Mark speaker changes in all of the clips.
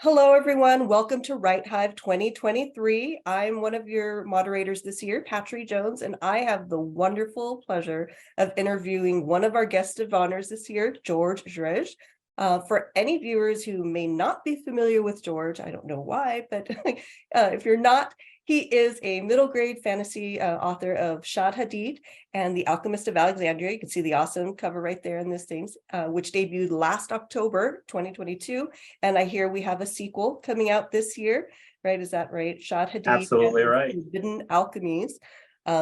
Speaker 1: Hello, everyone. Welcome to Right Hive 2023. I'm one of your moderators this year, Patry Jones, and I have the wonderful pleasure of interviewing one of our guests of honors this year, George Jreije. For any viewers who may not be familiar with George, I don't know why, but if you're not, he is a middle grade fantasy author of Shad Hadid and The Alchemist of Alexandria. You can see the awesome cover right there in this thing, which debuted last October 2022. And I hear we have a sequel coming out this year, right? Is that right? Shad Hadid
Speaker 2: Absolutely
Speaker 1: and
Speaker 2: right.
Speaker 1: Forbidden Alchemies,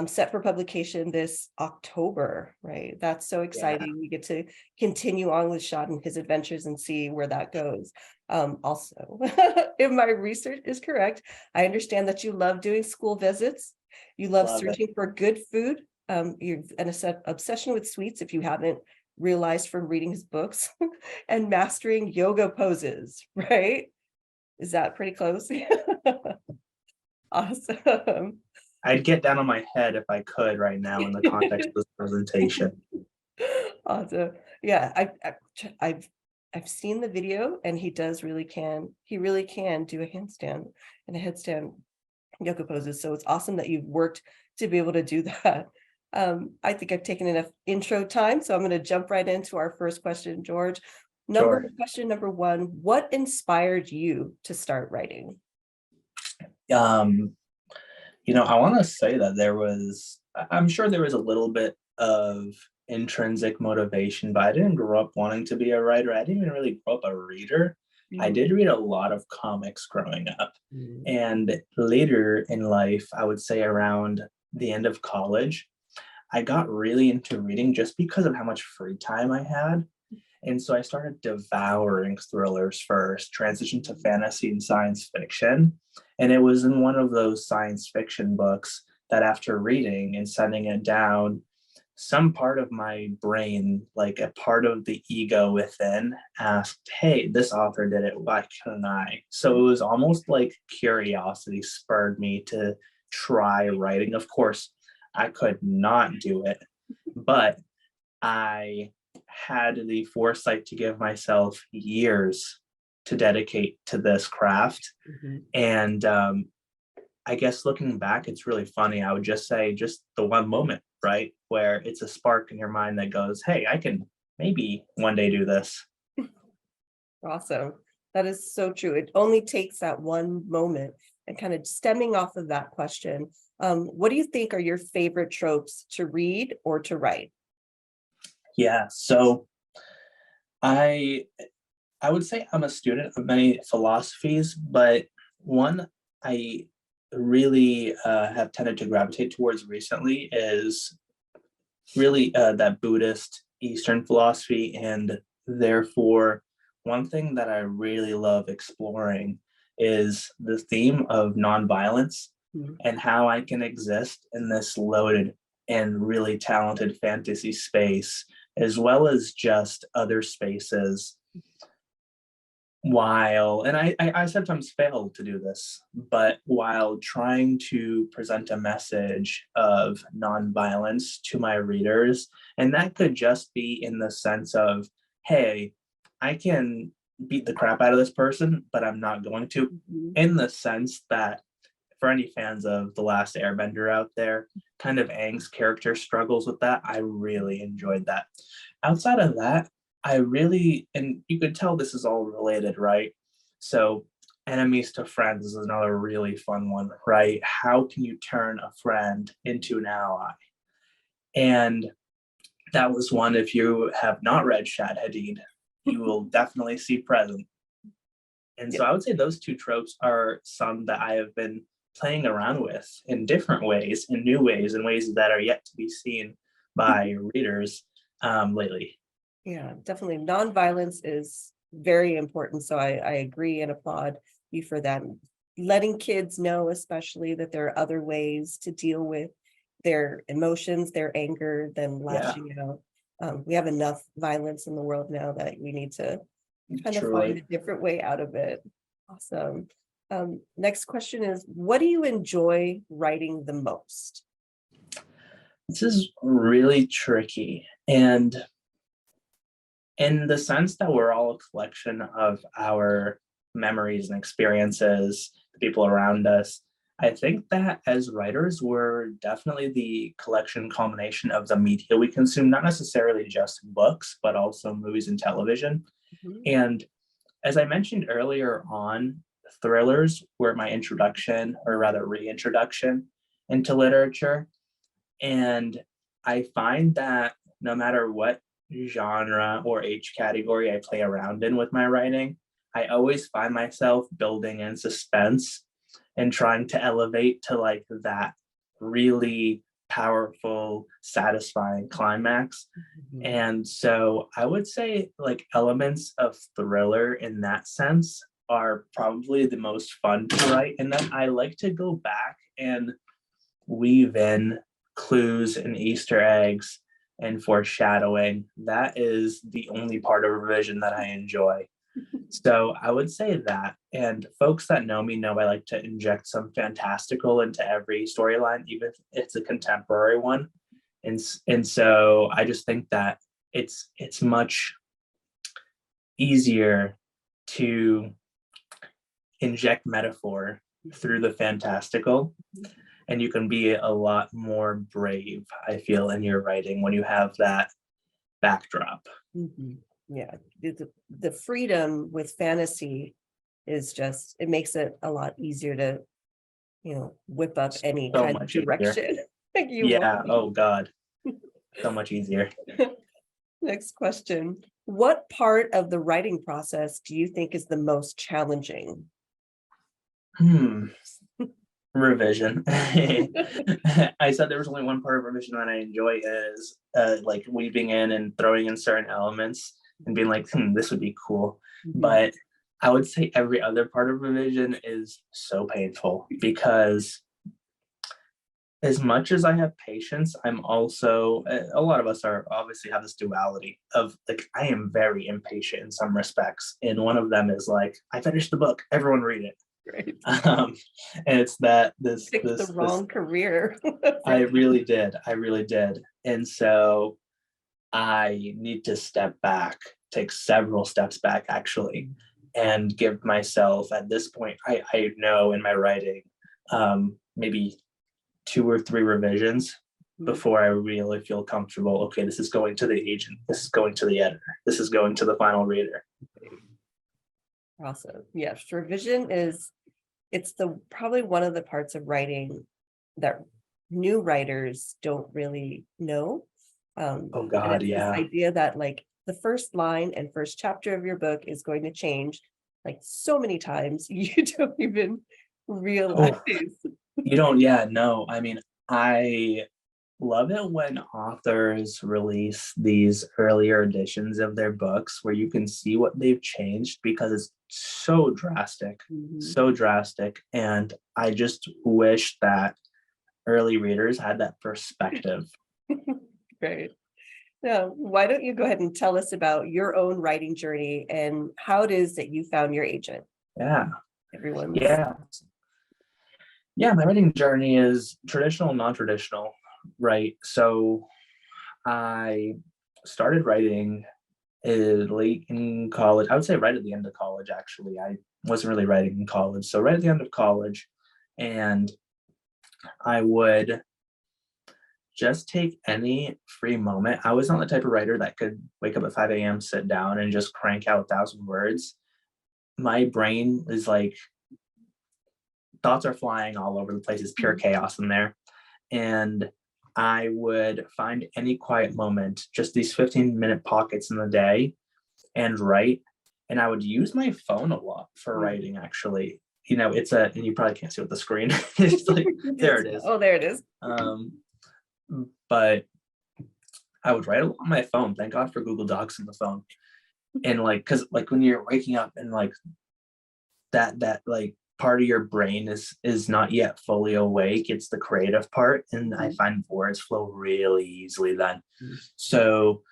Speaker 1: set for publication this October, right? That's so
Speaker 2: Yeah,
Speaker 1: exciting. We get to continue on with Shad and his adventures and see where that goes. Also, if my research is correct, I understand that you love doing school visits. You love
Speaker 2: love it.
Speaker 1: searching for good food. You've an obsession with sweets, if you haven't realized from reading his books, and mastering yoga poses, right? Is that pretty close? Awesome.
Speaker 2: I'd get down on my head if I could right now in the context of this presentation.
Speaker 1: Awesome. Yeah, I've seen the video, and he really can do a handstand and a headstand yoga poses. So it's awesome that you've worked to be able to do that. I think I've taken enough intro time, so I'm going to jump right into our first question, George.
Speaker 2: Sure.
Speaker 1: Question number one, what inspired you to start writing?
Speaker 2: Um, I want to say that I'm sure there was a little bit of intrinsic motivation, but I didn't grow up wanting to be a writer. I didn't even really grow up a reader. I did read a lot of comics growing up.
Speaker 1: Mhm.
Speaker 2: And later in life, I would say around the end of college, I got really into reading just because of how much free time I had. And so I started devouring thrillers first, transitioned to fantasy and science fiction. And it was in one of those science fiction books that after reading and sending it down, some part of my brain, like a part of the ego within, asked, hey, this author did it, why couldn't I? So it was almost like curiosity spurred me to try writing. Of course, I could not do it, but I had the foresight to give myself years to dedicate to this craft.
Speaker 1: Mhm.
Speaker 2: And I guess looking back, it's really funny. I would just say, just the one moment, right? Where it's a spark in your mind that goes, hey, I can maybe one day do this.
Speaker 1: Awesome. That is so true. It only takes that one moment. And kind of stemming off of that question, what do you think are your favorite tropes to read or to write?
Speaker 2: Yeah. So I I would say I'm a student of many philosophies, but one I really have tended to gravitate towards recently is really that Buddhist Eastern philosophy. And therefore, one thing that I really love exploring is the theme of nonviolence
Speaker 1: Mhm.
Speaker 2: and how I can exist in this loaded and really talented fantasy space, as well as just other spaces while and I sometimes fail to do this, but while trying to present a message of nonviolence to my readers, and that could just be in the sense of, hey, I can beat the crap out of this person, but I'm not going to,
Speaker 1: Mhm.
Speaker 2: in the sense that for any fans of The Last Airbender out there, kind of Aang's character struggles with that. I really enjoyed that. Outside of that, I really, and you could tell this is all related, right? So, enemies to friends is another really fun one, right? How can you turn a friend into an ally? And that was one, if you have not read Shad Hadid, you will definitely see present. And
Speaker 1: Yeah.
Speaker 2: so I would say those two tropes are some that I have been playing around with in different ways, in new ways, in ways that are yet to be seen by readers lately.
Speaker 1: Yeah, definitely. Nonviolence is very important. So I agree and applaud you for that. Letting kids know, especially, that there are other ways to deal with their emotions, their anger, than
Speaker 2: Yeah,
Speaker 1: lashing out. We have enough violence in the world now that we need to kind of find a
Speaker 2: truly.
Speaker 1: different way out of it. Awesome. Next question is, what do you enjoy writing the most?
Speaker 2: This is really tricky. And in the sense that we're all a collection of our memories and experiences, the people around us. I think that as writers, we're definitely the collection culmination of the media we consume, not necessarily just books, but also movies and television.
Speaker 1: Mhm.
Speaker 2: And as I mentioned earlier on, thrillers were my introduction, or rather reintroduction into literature. And I find that no matter what genre or age category I play around in with my writing, I always find myself building in suspense and trying to elevate to like that really powerful, satisfying climax.
Speaker 1: Mhm.
Speaker 2: And so I would say like elements of thriller in that sense are probably the most fun to write. And then I like to go back and weave in clues and Easter eggs and foreshadowing. That is the only part of revision that I enjoy. So I would say that. And folks that know me know I like to inject some fantastical into every storyline, even if it's a contemporary one. And so I just think that it's much easier to inject metaphor through the fantastical, and you can be a lot more brave, I feel, in your writing when you have that backdrop.
Speaker 1: Mhm. Yeah, the freedom with fantasy is just, it makes it a lot easier to, whip up any
Speaker 2: So
Speaker 1: kind of
Speaker 2: much easier.
Speaker 1: direction like you
Speaker 2: Yeah,
Speaker 1: want.
Speaker 2: oh God, so much easier.
Speaker 1: Next question. What part of the writing process do you think is the most challenging?
Speaker 2: Hmm. Revision. I said there was only one part of revision that I enjoy is like weaving in and throwing in certain elements and being like, this would be cool.
Speaker 1: Mhm.
Speaker 2: But I would say every other part of revision is so painful because as much as I have patience, I'm also a lot of us are obviously have this duality of like I am very impatient in some respects. And one of them is like, I finished the book, everyone read it.
Speaker 1: Right.
Speaker 2: um and it's that
Speaker 1: Picked the
Speaker 2: this
Speaker 1: wrong career.
Speaker 2: I really did, and so I need to step back, take several steps back actually, and give myself at this point, I know in my writing maybe 2 or 3 revisions
Speaker 1: Mhm.
Speaker 2: before I really feel comfortable. Okay, this is going to the agent, this is going to the editor, this is going to the final reader.
Speaker 1: Awesome. Yes, revision is, it's the probably one of the parts of writing that new writers don't really know.
Speaker 2: Oh
Speaker 1: And
Speaker 2: God,
Speaker 1: it's this
Speaker 2: yeah.
Speaker 1: idea that like the first line and first chapter of your book is going to change like so many times you don't even realize.
Speaker 2: Oh, you don't, yeah, no. I mean, I love it when authors release these earlier editions of their books where you can see what they've changed because it's so drastic,
Speaker 1: Mhm.
Speaker 2: so drastic. And I just wish that early readers had that perspective.
Speaker 1: Great. Now, why don't you go ahead and tell us about your own writing journey and how it is that you found your agent?
Speaker 2: Yeah.
Speaker 1: Everyone's.
Speaker 2: Yeah. Yeah. My writing journey is traditional, non traditional, right? So I started writing late in college. I would say right at the end of college, actually. I wasn't really writing in college. So right at the end of college, and I would just take any free moment. I was not the type of writer that could wake up at 5 a.m., sit down, and just crank out 1,000 words. My brain is like thoughts are flying all over the place. It's pure chaos in there. And I would find any quiet moment, just these 15-minute pockets in the day, and write. And I would use my phone a lot for
Speaker 1: Mhm.
Speaker 2: writing, actually. It's and you probably can't see what the screen is like. There it is.
Speaker 1: Oh, there it is.
Speaker 2: Um, but I would write a lot on my phone. Thank God for Google Docs on the phone. And like, cause like when you're waking up and like that like part of your brain is not yet fully awake, it's the creative part. And I
Speaker 1: Mhm.
Speaker 2: find words flow really easily then.
Speaker 1: Mhm.
Speaker 2: So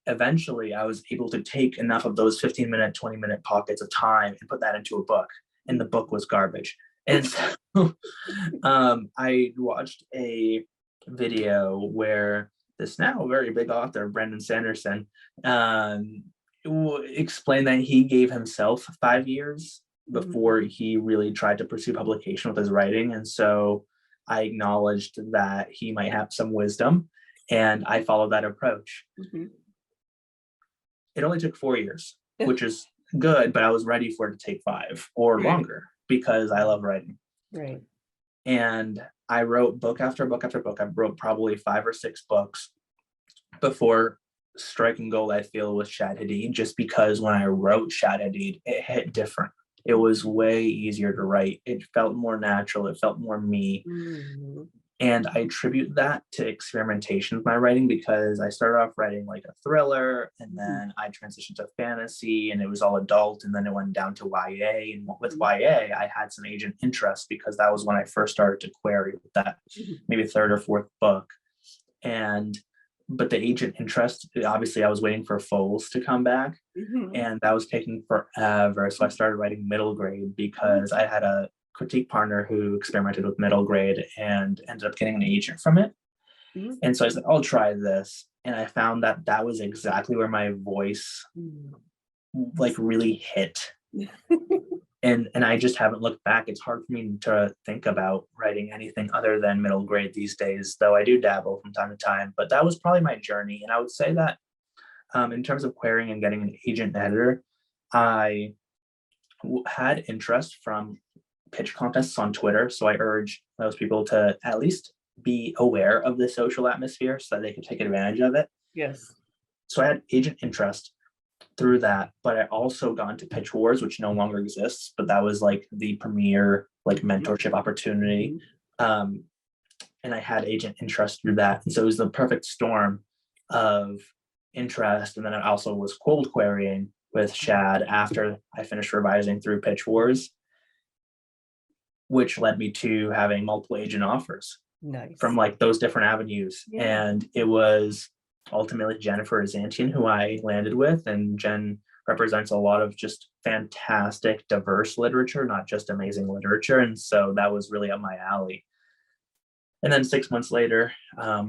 Speaker 2: eventually I was able to take enough of those 15-minute, 20-minute pockets of time and put that into a book. And the book was garbage. And so I watched a video where this now very big author, Brandon Sanderson, explained that he gave himself 5 years before he really tried to pursue publication with his writing. And so I acknowledged that he might have some wisdom, and I followed that approach. It only took 4 years, which is good, but I was ready for it to take 5 or longer because I love writing.
Speaker 1: Right.
Speaker 2: And I wrote book after book after book. I wrote probably 5 or 6 books before striking gold, I feel, with Shad Hadid, just because when I wrote Shad Hadid, it hit different. It was way easier to write. It felt more natural. It felt more me. And I attribute that to experimentation with my writing, because I started off writing like a thriller, and then I transitioned to fantasy, and it was all adult, and then it went down to YA. And with YA, I had some agent interest because that was when I first started to query with that maybe 3rd or 4th book. But the agent interest, obviously I was waiting for Foles to come back, and that was taking forever. So I started writing middle grade because I had a critique partner who experimented with middle grade and ended up getting an agent from it. And so I was like, I'll try this. And I found that that was exactly where my voice like really hit. And I just haven't looked back. It's hard for me to think about writing anything other than middle grade these days, though I do dabble from time to time. But that was probably my journey. And I would say that in terms of querying and getting an agent editor, I had interest from pitch contests on Twitter. So I urge those people to at least be aware of the social atmosphere so that they can take advantage of it.
Speaker 1: Yes.
Speaker 2: So I had agent interest through that, but I also got into Pitch Wars, which no longer exists, but that was like the premier like mentorship opportunity. And I had agent interest through that. And so it was the perfect storm of interest. And then I also was cold querying with Shad after I finished revising through Pitch Wars, which led me to having multiple agent offers from like those different avenues. And it was ultimately Jennifer Azantian who I landed with, and Jen represents a lot of just fantastic, diverse literature, not just amazing literature. And so that was really up my alley. And then 6 months later,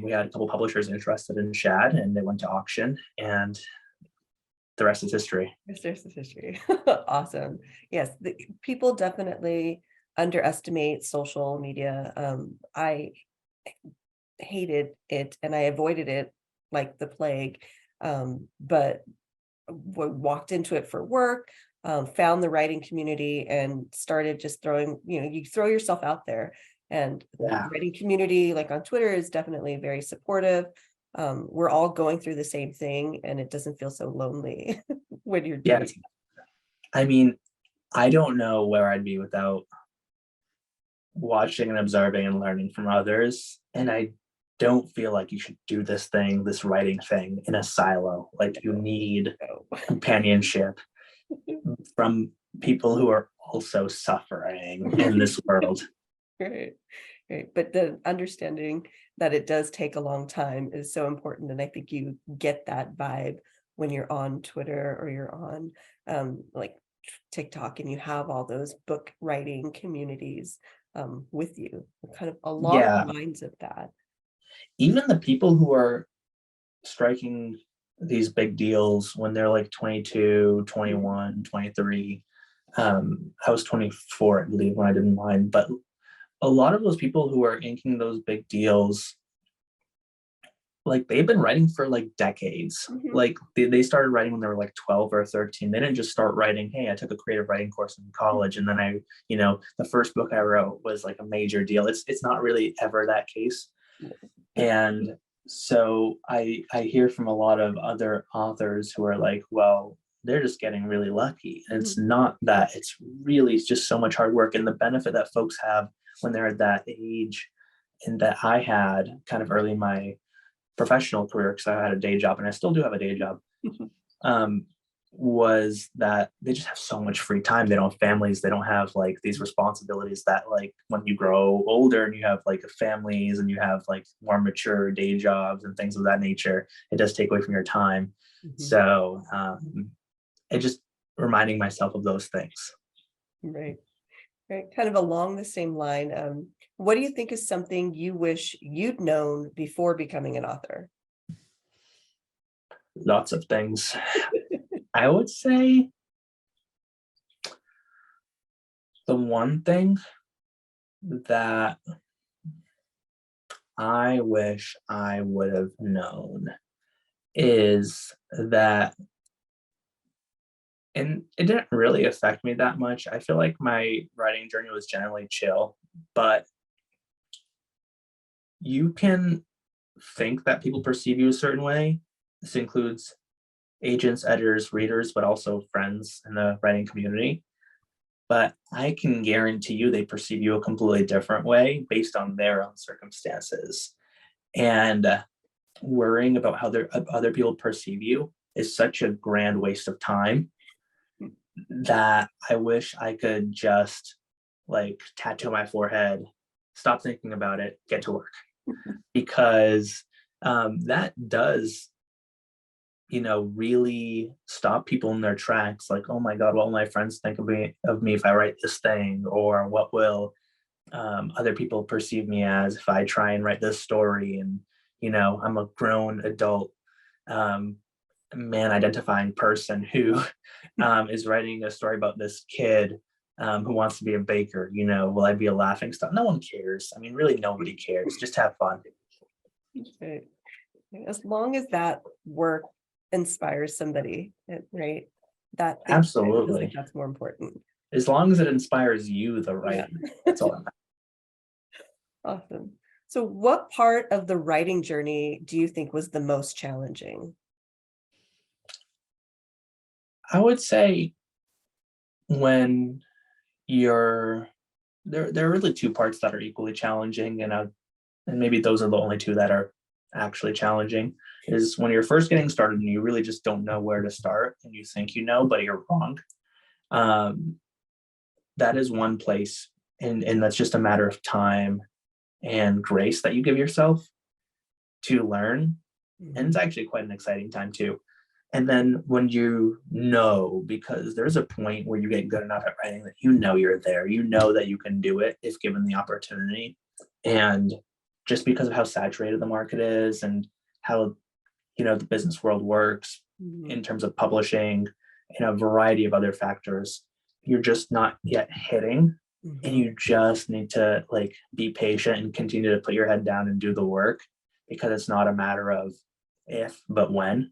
Speaker 2: we had a couple publishers interested in Shad, and they went to auction, and the rest is history.
Speaker 1: The rest is history. Awesome. Yes, people definitely underestimate social media. I hated it and I avoided it like the plague, but walked into it for work, found the writing community, and started just throwing, you throw yourself out there. And the writing community, like on Twitter, is definitely very supportive. We're all going through the same thing, and it doesn't feel so lonely when you're doing it.
Speaker 2: I mean, I don't know where I'd be without watching and observing and learning from others. And I don't feel like you should do this writing thing in a silo. Like, you need companionship from people who are also suffering in this world.
Speaker 1: Right. But the understanding that it does take a long time is so important. And I think you get that vibe when you're on Twitter or you're on like TikTok, and you have all those book writing communities with you, kind of along the lines of that.
Speaker 2: Even the people who are striking these big deals when they're like 22, 21, 23. I was 24, I believe, when I did mine. But a lot of those people who are inking those big deals, like, they've been writing for like decades. Like, they started writing when they were like 12 or 13. They didn't just start writing, hey, I took a creative writing course in college, and then I, the first book I wrote was like a major deal. It's not really ever that case. And so I hear from a lot of other authors who are like, well, they're just getting really lucky. And it's not that. It's really just so much hard work. And the benefit that folks have when they're at that age, and that I had kind of early in my professional career, because I had a day job, and I still do have a day job, was that they just have so much free time. They don't have families. They don't have like these responsibilities that, like, when you grow older and you have like families and you have like more mature day jobs and things of that nature, it does take away from your time. So it just reminding myself of those things.
Speaker 1: Right. Kind of along the same line. What do you think is something you wish you'd known before becoming an author?
Speaker 2: Lots of things. I would say The one thing that I wish I would have known is that, and it didn't really affect me that much. I feel like my writing journey was generally chill, but you can think that people perceive you a certain way. This includes agents, editors, readers, but also friends in the writing community. But I can guarantee you they perceive you a completely different way based on their own circumstances. And worrying about how other people perceive you is such a grand waste of time that I wish I could just like tattoo my forehead, stop thinking about it, get to work. Because that does, really stop people in their tracks. Like, oh my God, what will my friends think of me if I write this thing? Or what will other people perceive me as if I try and write this story? And, I'm a grown adult um, man identifying person who is writing a story about this kid who wants to be a baker. Will I be a laughing stock? No one cares. I mean, really, nobody cares. Just have fun.
Speaker 1: Right. As long as that work inspires somebody, right? I just
Speaker 2: Absolutely.
Speaker 1: think that's more important.
Speaker 2: As long as it inspires you, the writer, that's all that matters.
Speaker 1: Awesome. So what part of the writing journey do you think was the most challenging?
Speaker 2: I would say when you're there are really two parts that are equally challenging, and maybe those are the only two that are actually challenging. Is when you're first getting started and you really just don't know where to start, and you think but you're wrong. That is one place, and that's just a matter of time and grace that you give yourself to learn. And it's actually quite an exciting time too. And then when because there's a point where you get good enough at writing that you're there, that you can do it if given the opportunity. And just because of how saturated the market is and how, the business world works in terms of publishing and a variety of other factors, you're just not yet hitting. And you just need to be patient and continue to put your head down and do the work, because it's not a matter of if, but when.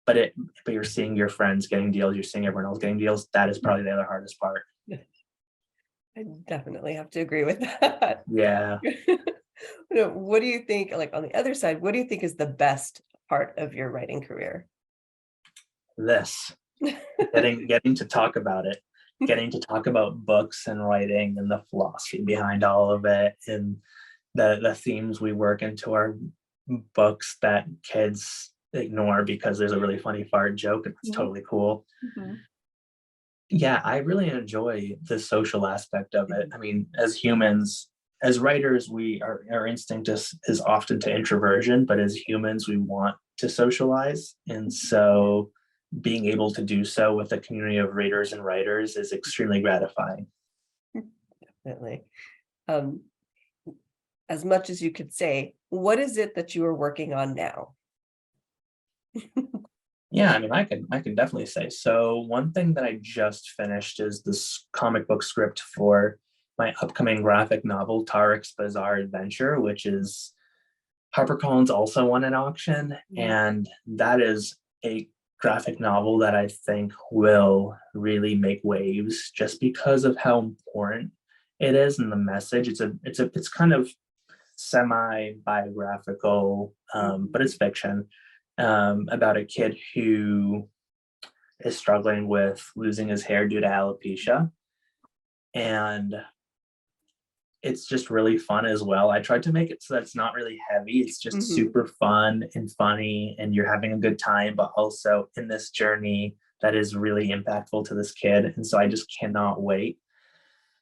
Speaker 2: But you're seeing your friends getting deals, you're seeing everyone else getting deals. That is probably the other hardest part.
Speaker 1: I definitely have to agree with that.
Speaker 2: Yeah.
Speaker 1: What do you think, like on the other side, what do you think is the best part of your writing career?
Speaker 2: This getting to talk about it, getting to talk about books and writing and the philosophy behind all of it, and the themes we work into our books that kids ignore because there's a really funny fart joke and it's totally cool. Yeah, I really enjoy the social aspect of it. I mean, as humans, as writers, our instinct is often to introversion, but as humans, we want to socialize. And so being able to do so with a community of readers and writers is extremely gratifying.
Speaker 1: Definitely. As much as you could say, what is it that you are working on now?
Speaker 2: Yeah, I mean, I can definitely say. So one thing that I just finished is this comic book script for my upcoming graphic novel, Tarek's Bizarre Adventure, which is HarperCollins also won an auction. And that is a graphic novel that I think will really make waves just because of how important it is and the message. It's kind of semi-biographical, but it's fiction, about a kid who is struggling with losing his hair due to alopecia. And it's just really fun as well. I tried to make it so that it's not really heavy. It's just super fun and funny, and you're having a good time, but also in this journey that is really impactful to this kid. And so I just cannot wait.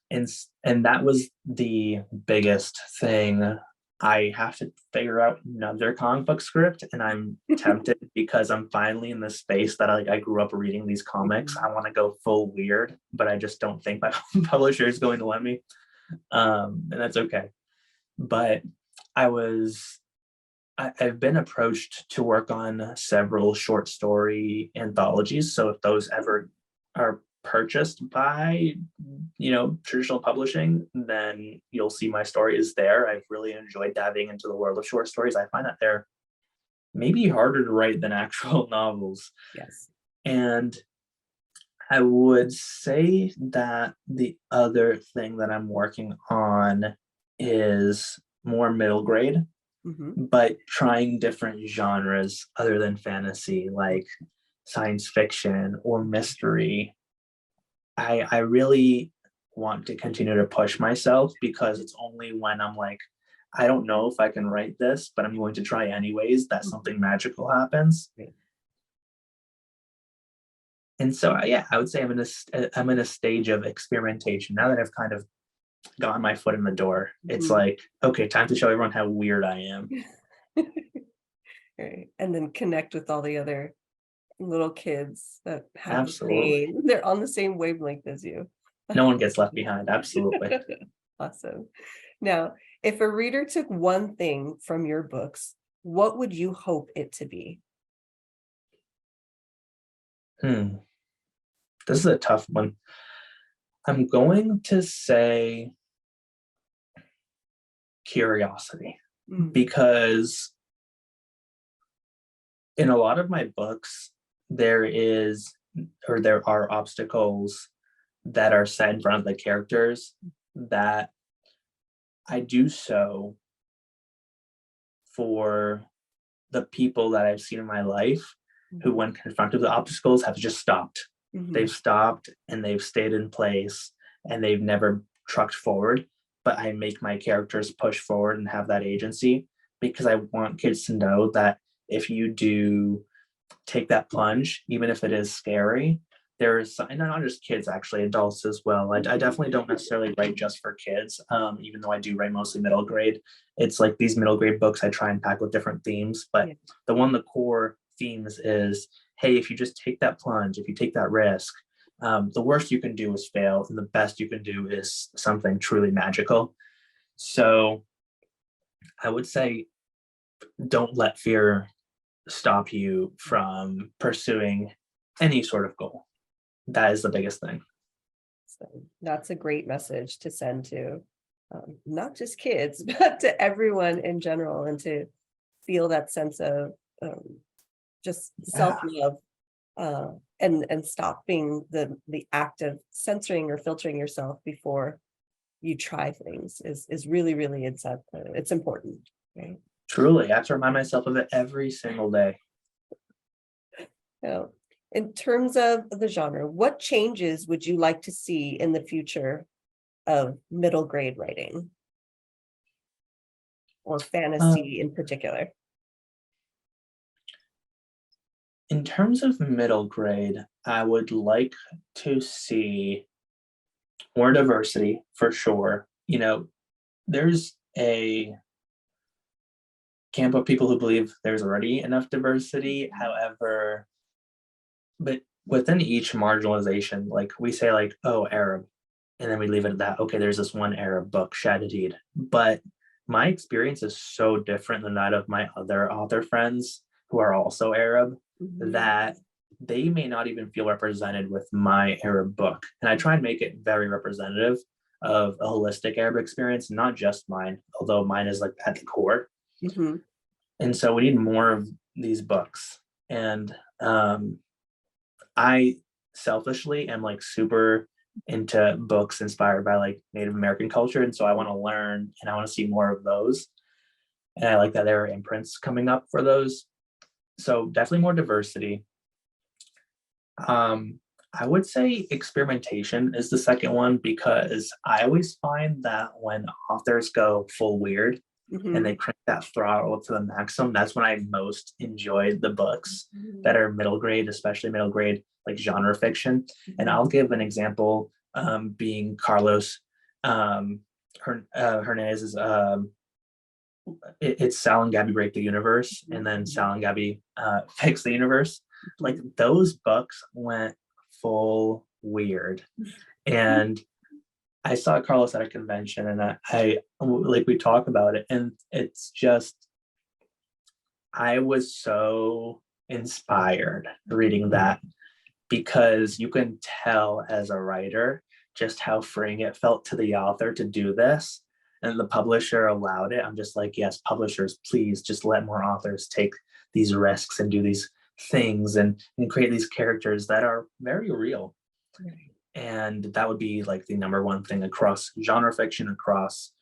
Speaker 2: And that was the biggest thing. I have to figure out another comic book script, and I'm tempted because I'm finally in this space that I grew up reading these comics. I want to go full weird, but I just don't think my publisher is going to let me. And that's okay. But I've been approached to work on several short story anthologies. So if those ever are purchased by, traditional publishing, then you'll see my stories there. I've really enjoyed diving into the world of short stories. I find that they're maybe harder to write than actual novels.
Speaker 1: Yes.
Speaker 2: And I would say that the other thing that I'm working on is more middle grade,
Speaker 1: Hmm.
Speaker 2: but trying different genres other than fantasy, like science fiction or mystery. I really want to continue to push myself, because it's only when I'm like, I don't know if I can write this, but I'm going to try anyways, that something magical happens. And so, yeah, I would say I'm in a stage of experimentation now that I've kind of gotten my foot in the door. It's
Speaker 1: Mhm.
Speaker 2: like, okay, time to show everyone how weird I am.
Speaker 1: Right. And then connect with all the other little kids that have the
Speaker 2: Absolutely.
Speaker 1: same, they're on the same wavelength as you.
Speaker 2: No one gets left behind. Absolutely.
Speaker 1: Awesome. Now, if a reader took one thing from your books, what would you hope it to be?
Speaker 2: Hmm. This is a tough one. I'm going to say curiosity,
Speaker 1: Mm,
Speaker 2: because in a lot of my books, there are obstacles that are set in front of the characters that I do so for the people that I've seen in my life who,
Speaker 1: mhm,
Speaker 2: when confronted with obstacles, have just stopped.
Speaker 1: mhm,
Speaker 2: They've stopped and they've stayed in place and they've never trucked forward. But I make my characters push forward and have that agency, because I want kids to know that if you do take that plunge, even if it is scary, and not just kids, actually, adults as well. I definitely don't necessarily write just for kids, even though I do write mostly middle grade. It's like these middle grade books I try and pack with different themes, but
Speaker 1: yeah,
Speaker 2: the core themes is, hey, if you just take that plunge, if you take that risk, the worst you can do is fail, and the best you can do is something truly magical. So I would say, don't let fear stop you from pursuing any sort of goal. That is the biggest thing.
Speaker 1: so that's a great message to send to not just kids, but to everyone in general, and to feel that sense of um, just
Speaker 2: Yeah,
Speaker 1: self-love, and stopping the act of censoring or filtering yourself before you try things is really, really, it's important, right?
Speaker 2: truly. I have to remind myself of it every single day.
Speaker 1: So, in terms of the genre, what changes would you like to see in the future of middle grade writing or
Speaker 2: Um,
Speaker 1: fantasy in particular?
Speaker 2: in terms of middle grade, I would like to see more diversity for sure. There's a camp of people who believe there's already enough diversity. However, but within each marginalization, like we say, like, oh, Arab, and then we leave it at that. Okay, there's this one Arab book, Shadidid. But my experience is so different than that of my other author friends who are also Arab,
Speaker 1: Mhm.
Speaker 2: that they may not even feel represented with my Arab book. And I try and make it very representative of a holistic Arab experience, not just mine, although mine is like at the core.
Speaker 1: Mhm.
Speaker 2: And so we need more of these books. And I selfishly am like super into books inspired by like Native American culture. And so I want to learn and I want to see more of those. And I like that there are imprints coming up for those. So definitely more diversity. Um, I would say experimentation is the second one, because I always find that when authors go full weird and
Speaker 1: Mhm.
Speaker 2: they crank that throttle to the maximum, that's when I most enjoy the books
Speaker 1: Mhm.
Speaker 2: that are middle grade, especially middle grade, like genre fiction. And
Speaker 1: Mhm.
Speaker 2: I'll give an example, being Carlos Hernandez's. It's Sal and Gabby Break the Universe, and then Sal and Gabby Fix the Universe. Like
Speaker 1: Mhm.
Speaker 2: those books went full weird, and I saw Carlos at a convention, and I like we talk about it, and it's just I was so inspired reading that, because you can tell as a writer just how freeing it felt to the author to do this. And the publisher allowed it. I'm just like, yes, publishers, please just let more authors take these risks and do these things and create these characters that are very real.
Speaker 1: Right.
Speaker 2: And that would be like the number one thing across genre fiction, across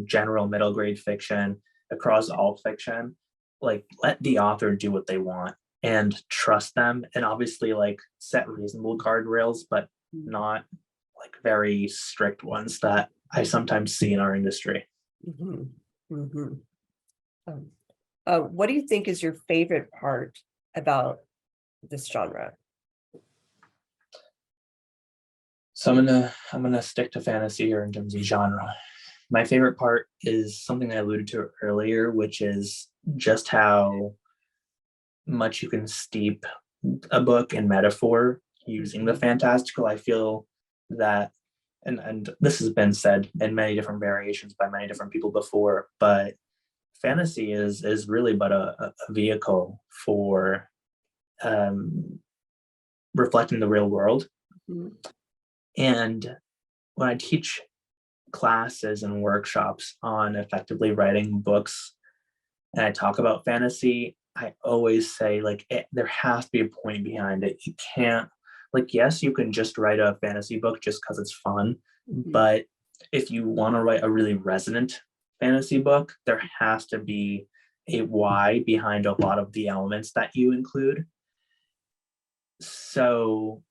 Speaker 2: general middle grade fiction, across all fiction. Like, let the author do what they want and trust them, and obviously like set reasonable guardrails, but not like very strict ones that I sometimes see in our industry.
Speaker 1: Mhm. Mhm. Um, what do you think is your favorite part about this genre?
Speaker 2: So I'm gonna stick to fantasy here in terms of genre. My favorite part is something I alluded to earlier, which is just how much you can steep a book in metaphor using the
Speaker 1: Mhm.
Speaker 2: fantastical. I feel that, and this has been said in many different variations by many different people before, but fantasy is really but a vehicle for um, reflecting the real world.
Speaker 1: Mhm.
Speaker 2: And when I teach classes and workshops on effectively writing books and I talk about fantasy, I always say like there has to be a point behind it. You can't, like, yes, you can just write a fantasy book just because it's fun,
Speaker 1: Mhm.
Speaker 2: but if you want to write a really resonant fantasy book, there has to be a why behind a lot of the elements that you include. So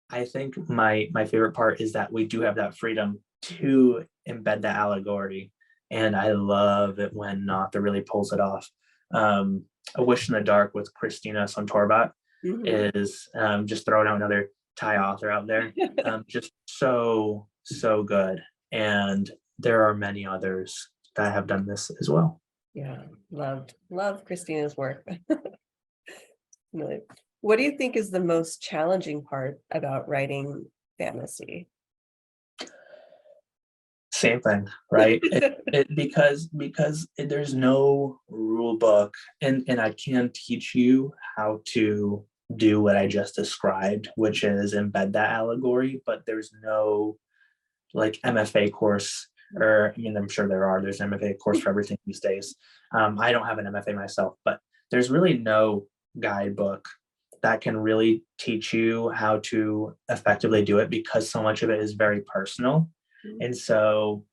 Speaker 2: I think my favorite part is that we do have that freedom to embed that allegory, and I love it when an author really pulls it off. A Wish in the Dark with Christina Sontorbat
Speaker 1: Mhm.
Speaker 2: is just throwing out another Thai author out there. Just so good, and there are many others that have done this as well.
Speaker 1: Yeah, love Christina's work. Really. What do you think is the most challenging part about writing fantasy?
Speaker 2: Same thing, right? There's no rule book, and I can teach you how to do what I just described, which is embed that allegory, but there's no like MFA course, or I mean, I'm sure there's an MFA course for everything these days. I don't have an MFA myself, but there's really no guidebook that can really teach you how to effectively do it because so much of it is very personal. And so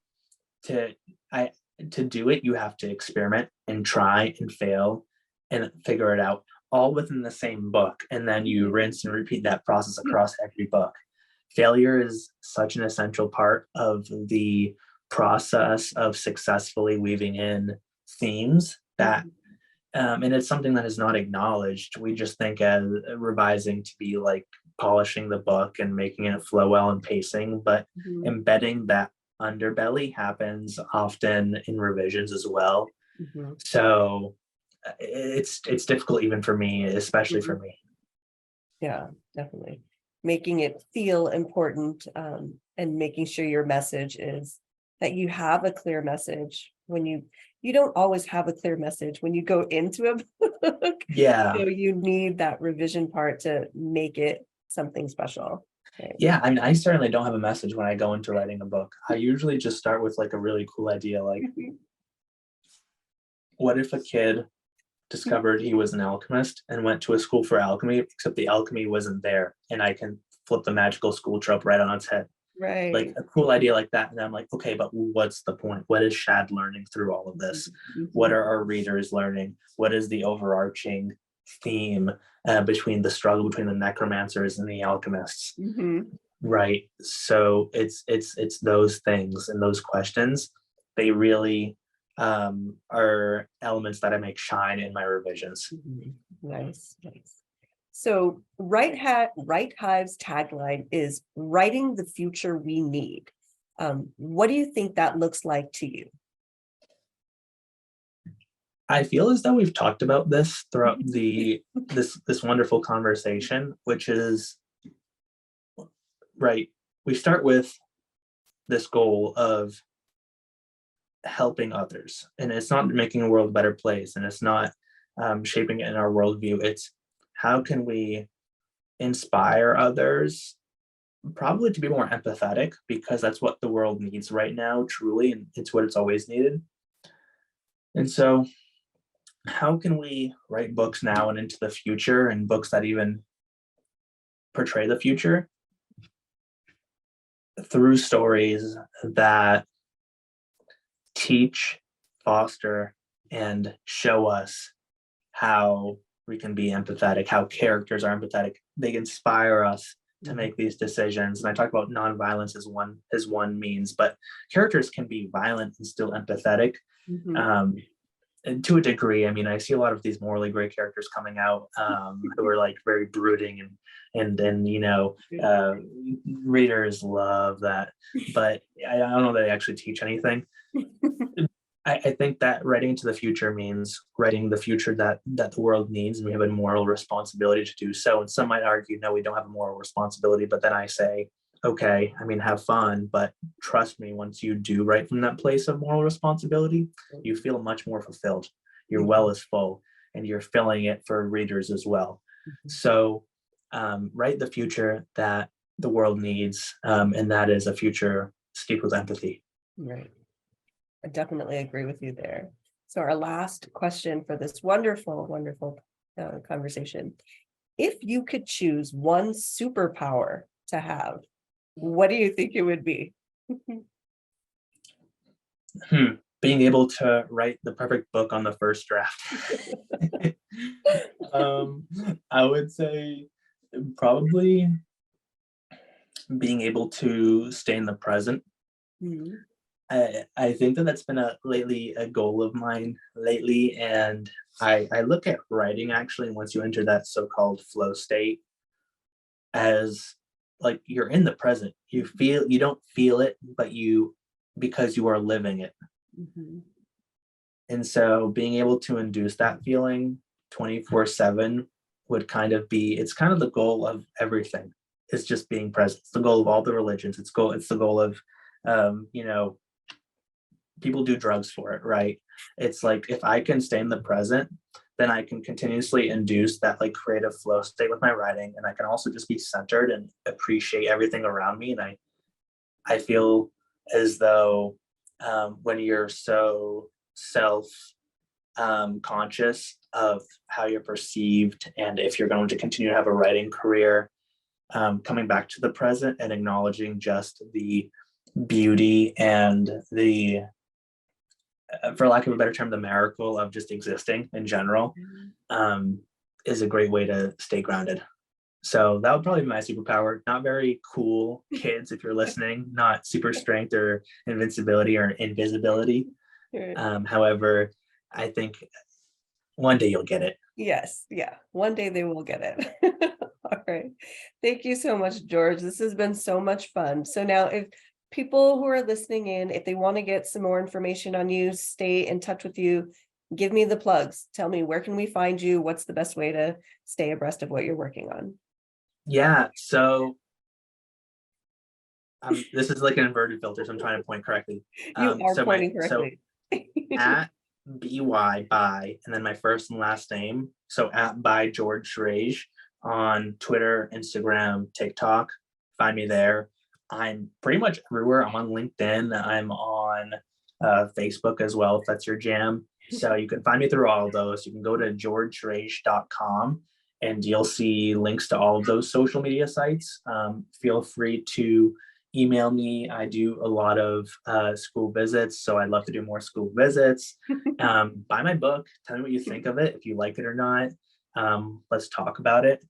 Speaker 2: to I to do it, you have to experiment and try and fail and figure it out all within the same book. And then you
Speaker 1: Mhm.
Speaker 2: rinse and repeat that process across every book. Failure is such an essential part of the process of successfully weaving in themes that
Speaker 1: Mhm.
Speaker 2: and it's something that is not acknowledged. We just think as revising to be like polishing the book and making it flow well and pacing, but
Speaker 1: Mhm.
Speaker 2: embedding that underbelly happens often in revisions as well.
Speaker 1: Mhm.
Speaker 2: So it's difficult even for me, especially for
Speaker 1: Mhm.
Speaker 2: me.
Speaker 1: Yeah, definitely. Making it feel important, and making sure your message is that you have a clear message when you don't always have a clear message when you go into a book.
Speaker 2: Yeah.
Speaker 1: So you need that revision part to make it something special. Right.
Speaker 2: Yeah, I mean, I certainly don't have a message when I go into writing a book. I usually just start with like a really cool idea, like what if a kid discovered he was an alchemist and went to a school for alchemy, except the alchemy wasn't there, and I can flip the magical school trope right on its head. Like
Speaker 1: Right.
Speaker 2: a cool idea like that. And I'm like, okay, but what's the point? What is Shad learning through all of this? What
Speaker 1: Mhm.
Speaker 2: are our readers learning? What is the overarching theme between the struggle between the necromancers and the alchemists?
Speaker 1: Mhm.
Speaker 2: Right. So it's those things and those questions. They really are elements that I make shine in my revisions.
Speaker 1: Mhm. Nice, nice. So Right Hive's tagline is writing the future we need. What do you think that looks like to you?
Speaker 2: I feel as though we've talked about this throughout this wonderful conversation, which is right. We start with this goal of helping others, and it's not making a world a better place, and it's not shaping it in our worldview. It's how can we inspire others, probably to be more empathetic, because that's what the world needs right now, truly, and it's what it's always needed. And so, how can we write books now and into the future, and books that even portray the future? Through stories that teach, foster, and show us how we can be empathetic, how characters are empathetic. They inspire us to make these decisions. And I talk about nonviolence as one means, but characters can be violent and still empathetic.
Speaker 1: Mhm.
Speaker 2: And to a degree, I mean, I see a lot of these morally gray characters coming out, who are like very brooding and readers love that, but I don't know that they actually teach anything. I think that writing into the future means writing the future that the world needs, and we have a moral responsibility to do so. And some might argue, no, we don't have a moral responsibility. But then I say, okay, I mean, have fun, but trust me, once you do write from that place of moral responsibility, you feel much more fulfilled. Your well is full, and you're filling it for readers as well. So write the future that the world needs, and that is a future steeped with empathy.
Speaker 1: Right. I definitely agree with you there. So our last question for this wonderful, wonderful conversation. If you could choose one superpower to have, what do you think it would be?
Speaker 2: Being able to write the perfect book on the first draft. I would say probably being able to stay in the present.
Speaker 1: Mhm.
Speaker 2: I think that's been a goal of mine lately, and I look at writing, actually, once you enter that so-called flow state, as like you're in the present. You don't feel it, but because you are living it.
Speaker 1: Mhm.
Speaker 2: And so being able to induce that feeling 24/7 would kind of be, it's kind of the goal of everything. It's just being present. It's the goal of all the religions. It's the goal of, you know, people do drugs for it, right? It's like, if I can stay in the present, then I can continuously induce that like creative flow state with my writing. And I can also just be centered and appreciate everything around me. And I feel as though, when you're so self conscious of how you're perceived, and if you're going to continue to have a writing career, coming back to the present and acknowledging just the beauty and the, for lack of a better term, the miracle of just existing in general, um, is a great way to stay grounded. So that would probably be my superpower. Not very cool, kids, if you're listening, not super strength or invincibility or invisibility.
Speaker 1: Right.
Speaker 2: However, I think one day you'll get it.
Speaker 1: Yes, yeah. One day they will get it. All right. Thank you so much, George. This has been so much fun. So now if people who are listening in, if they want to get some more information on you, stay in touch with you, give me the plugs. Tell me, where can we find you? What's the best way to stay abreast of what you're working on?
Speaker 2: Yeah. So this is like an inverted filter, so I'm trying to point correctly.
Speaker 1: You are pointing
Speaker 2: So
Speaker 1: correctly.
Speaker 2: at by, and then my first and last name. So at by George Jreije on Twitter, Instagram, TikTok. Find me there. I'm pretty much everywhere. I'm on LinkedIn. I'm on Facebook as well, if that's your jam. So you can find me through all of those. You can go to georgejreije.com and you'll see links to all of those social media sites. Feel free to email me. I do a lot of school visits, so I'd love to do more school visits. Buy my book. Tell me what you think of it, if you like it or not. Let's talk about it.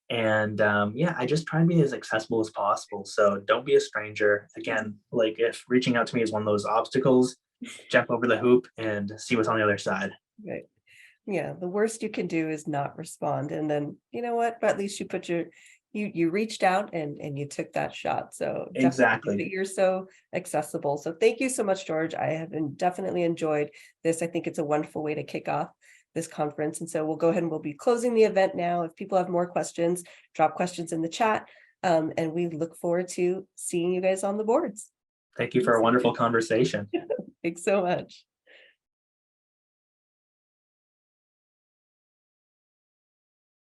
Speaker 2: And yeah, I just try and be as accessible as possible. So don't be a stranger. Again, like if reaching out to me is one of those obstacles, jump over the hoop and see what's on the other side.
Speaker 1: Right. Yeah, the worst you can do is not respond. And then, you know what? But at least you put you reached out and you took that shot. So definitely
Speaker 2: Exactly.
Speaker 1: that you're so accessible. So thank you so much, George. I have definitely enjoyed this. I think it's a wonderful way to kick off this conference. And so we'll go ahead and we'll be closing the event now. If people have more questions, drop questions in the chat. And we look forward to seeing you guys on the boards.
Speaker 2: Thank you for a wonderful conversation.
Speaker 1: Thanks so much.